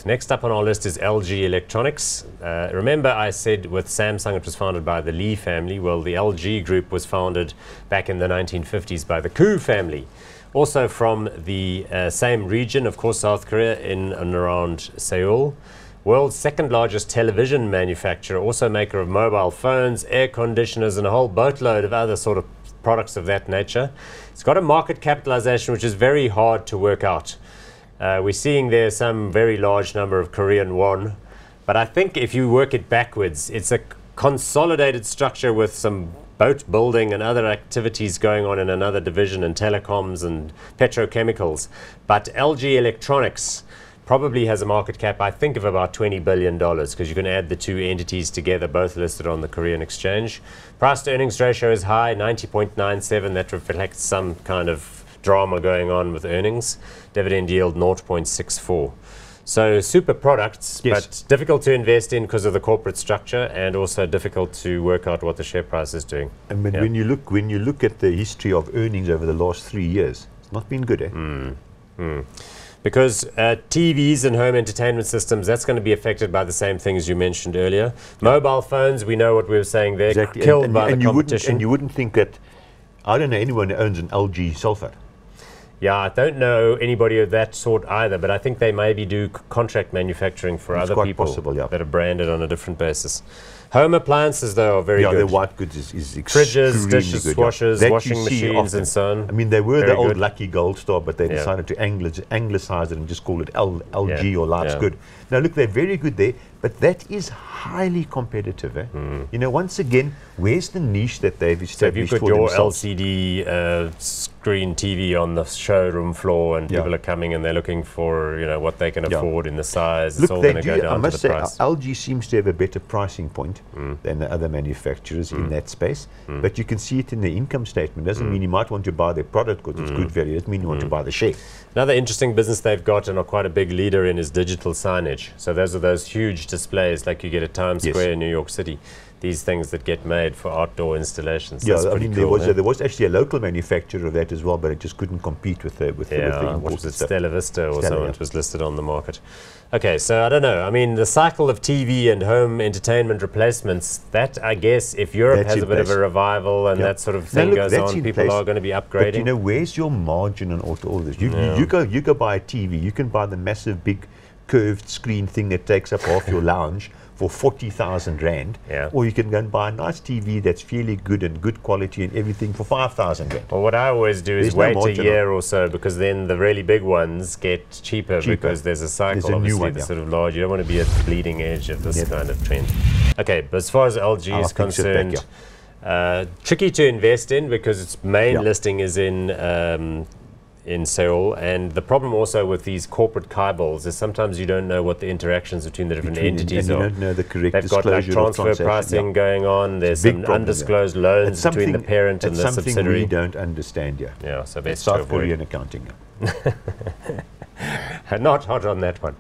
Next up on our list is LG Electronics. Remember I said with Samsung it was founded by the Lee family. Well, the LG group was founded back in the 1950s by the Koo family. Also from the same region, of course, South Korea, in and around Seoul. World's second largest television manufacturer, also maker of mobile phones, air conditioners, and a whole boatload of other sort of products of that nature. It's got a market capitalization which is very hard to work out. We're seeing there some very large number of Korean won, but I think if you work it backwards, it's a consolidated structure with some boat building and other activities going on in another division, in telecoms and petrochemicals. But LG Electronics probably has a market cap, I think, of about $20 billion, because you can add the two entities together, both listed on the Korean exchange. Price to earnings ratio is high, 90.97. That reflects some kind of drama going on with earnings. Dividend yield 0.64. So super products, yes, but difficult to invest in because of the corporate structure, and also difficult to work out what the share price is doing. And when you look at the history of earnings over the last 3 years, it's not been good, eh? Because TVs and home entertainment systems, that's going to be affected by the same things you mentioned earlier. Mobile phones, we know what we were saying there, exactly. killed by the competition. And you wouldn't think that, I don't know anyone who owns an LG cell phone. Yeah, I don't know anybody of that sort either, but I think they maybe do contract manufacturing for other people that are branded on a different basis. Home appliances, though, are very good. Yeah, their white goods is extremely fridges, dishes, good, washers, washing machines, and so on. I mean, they were very the old good. Lucky Gold Star, but they decided to anglicize it and just call it LG or Life's Good. Now, look, they're very good there, but that is highly competitive. Eh? You know, once again, where's the niche that they've established for themselves? So if you've got your LCD screen TV on the showroom floor, and people are coming and they're looking for, you know, what they can afford in the size, look, it's all going to go down I must to the say, price. LG seems to have a better pricing point than the other manufacturers in that space, but you can see it in the income statement. Doesn't mean you might want to buy their product because it's good value. Doesn't mean you want to buy the share. Another interesting business they've got and are quite a big leader in is digital signage. So those are those huge displays like you get at Times Square in New York City. These things that get made for outdoor installations. Yeah, that's I mean, cool, there was actually a local manufacturer of that as well, but it just couldn't compete with the what was it, Stella Vista or Stella, something? It was listed on the market. Okay, so I don't know. I mean, the cycle of TV and home entertainment replacements, that, I guess, if Europe has a bit of a revival and that sort of thing goes on, people are going to be upgrading. But you know, where's your margin on all this? You go buy a TV, you can buy the massive big curved screen thing that takes up half your lounge for 40,000 Rand, or you can go and buy a nice TV that's fairly good and good quality and everything for 5,000 Rand. Well, what I always do is wait a year or so, because then the really big ones get cheaper because there's a cycle, obviously, the sort of large. You don't want to be at the bleeding edge of this kind of trend. Okay, but as far as LG is concerned, tricky to invest in because its main listing is in Seoul, and the problem also with these corporate cables is sometimes you don't know what the interactions between the different entities are. You don't know the correct They've got like transfer pricing going on. There's some undisclosed loans between the parent and the subsidiary. Something we don't understand here. Yeah, so best South Korean accounting. Not hot on that one.